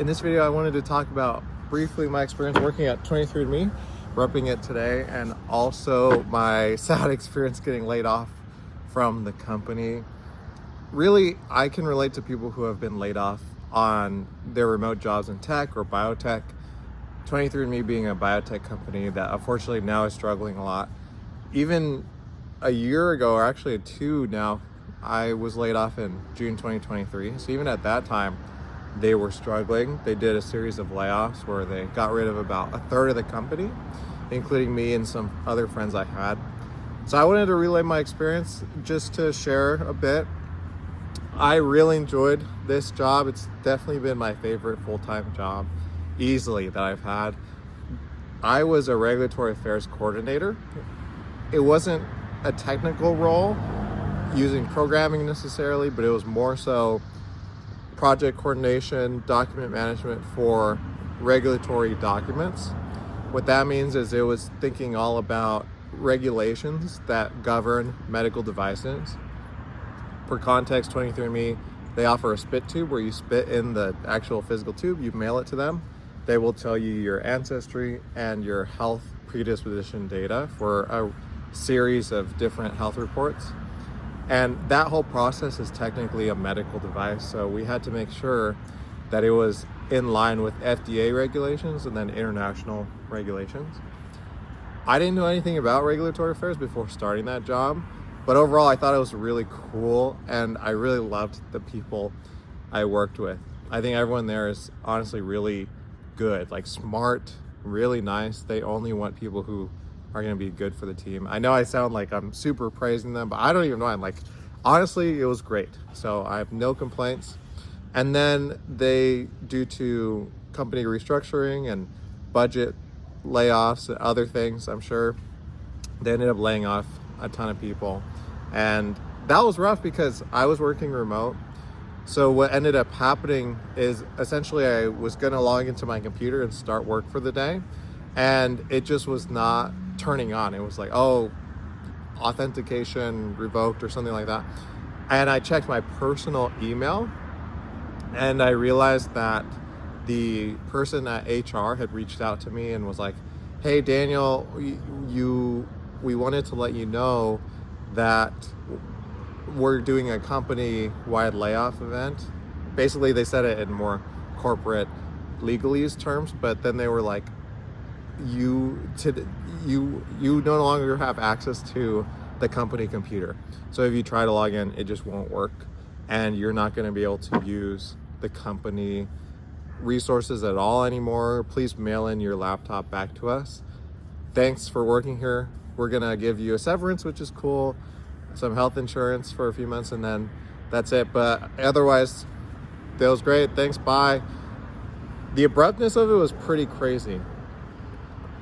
In this video, I wanted to talk about briefly my experience working at 23andMe, repping it today, and also my sad experience getting laid off from the company. Really, I can relate to people who have been laid off on their remote jobs in tech or biotech. 23andMe being a biotech company that unfortunately now is struggling a lot. Even a year ago, or actually two now, I was laid off in June 2023. So even at that time, they were struggling. They did a series of layoffs where they got rid of about a third of the company, including me and some other friends I had. So I wanted to relay my experience just to share a bit. I really enjoyed this job. It's definitely been my favorite full-time job, easily, that I've had. I was a regulatory affairs coordinator. It wasn't a technical role using programming necessarily, but it was more so project coordination, document management for regulatory documents. What that means is it was thinking all about regulations that govern medical devices. For context, 23andMe, they offer a spit tube where you spit in the actual physical tube, you mail it to them. They will tell you your ancestry and your health predisposition data for a series of different health reports. And that whole process is technically a medical device. So we had to make sure that it was in line with FDA regulations and then international regulations. I didn't know anything about regulatory affairs before starting that job, but overall I thought it was really cool and I really loved the people I worked with. I think everyone there is honestly really good, like smart, really nice. They only want people who are going to be good for the team. I know I sound like I'm super praising them, but I don't even know. I'm like, honestly, it was great. So I have no complaints. And then they, due to company restructuring and budget layoffs and other things, I'm sure, they ended up laying off a ton of people. And that was rough because I was working remote. So what ended up happening is essentially I was going to log into my computer and start work for the day. And it just was not turning on. It was like, oh, authentication revoked or something like that. And I checked my personal email and I realized that the person at HR had reached out to me and was like, hey, Daniel, we wanted to let you know that we're doing a company-wide layoff event. Basically, they said it in more corporate legalese terms, but then they were like, you no longer have access to the company computer. So if you try to log in, it just won't work. And you're not going to be able to use the company resources at all anymore. Please mail in your laptop back to us. Thanks for working here. We're going to give you a severance, which is cool, some health insurance for a few months, and then that's it. But otherwise, that was great. Thanks, bye. The abruptness of it was pretty crazy.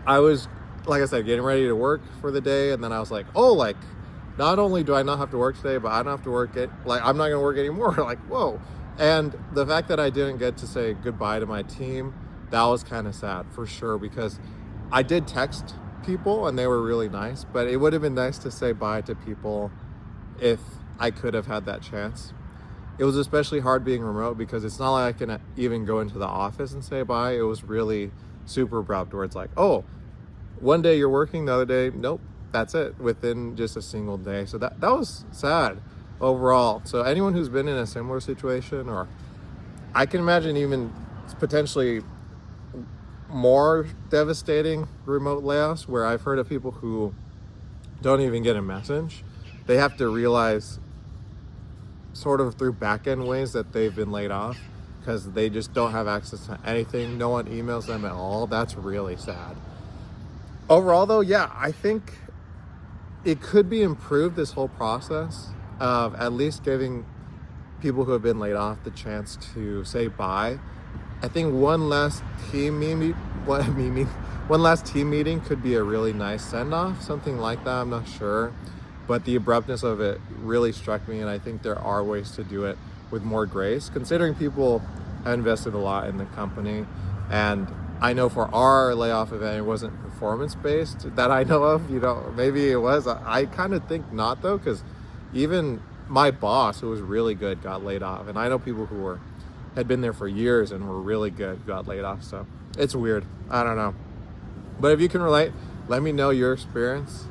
I was, like I said, getting ready to work for the day, and then I was like, oh, like, not only do I not have to work today, but I don't have to work it, like, I'm not gonna work anymore. Like, whoa. And the fact that I didn't get to say goodbye to my team, that was kind of sad for sure, because I did text people and they were really nice, but it would have been nice to say bye to people if I could have had that chance. It was especially hard being remote because it's not like I can even go into the office and say bye. It was really super abrupt where it's like, oh, one day you're working, the other day, nope, that's it, within just a single day. So that was sad overall. So anyone who's been in a similar situation, or I can imagine even potentially more devastating remote layoffs, where I've heard of people who don't even get a message. They have to realize sort of through back-end ways that they've been laid off because they just don't have access to anything. No one emails them at all. That's really sad. Overall though, yeah, I think it could be improved, this whole process of at least giving people who have been laid off the chance to say bye. I think one last team meeting could be a really nice send-off, something like that, I'm not sure. But the abruptness of it really struck me, and I think there are ways to do it with more grace, considering people have invested a lot in the company. And I know for our layoff event, it wasn't performance-based that I know of. Maybe it was. I kind of think not, though, because even my boss, who was really good, got laid off. And I know people who were had been there for years and were really good got laid off. So it's weird. I don't know. But if you can relate, let me know your experience.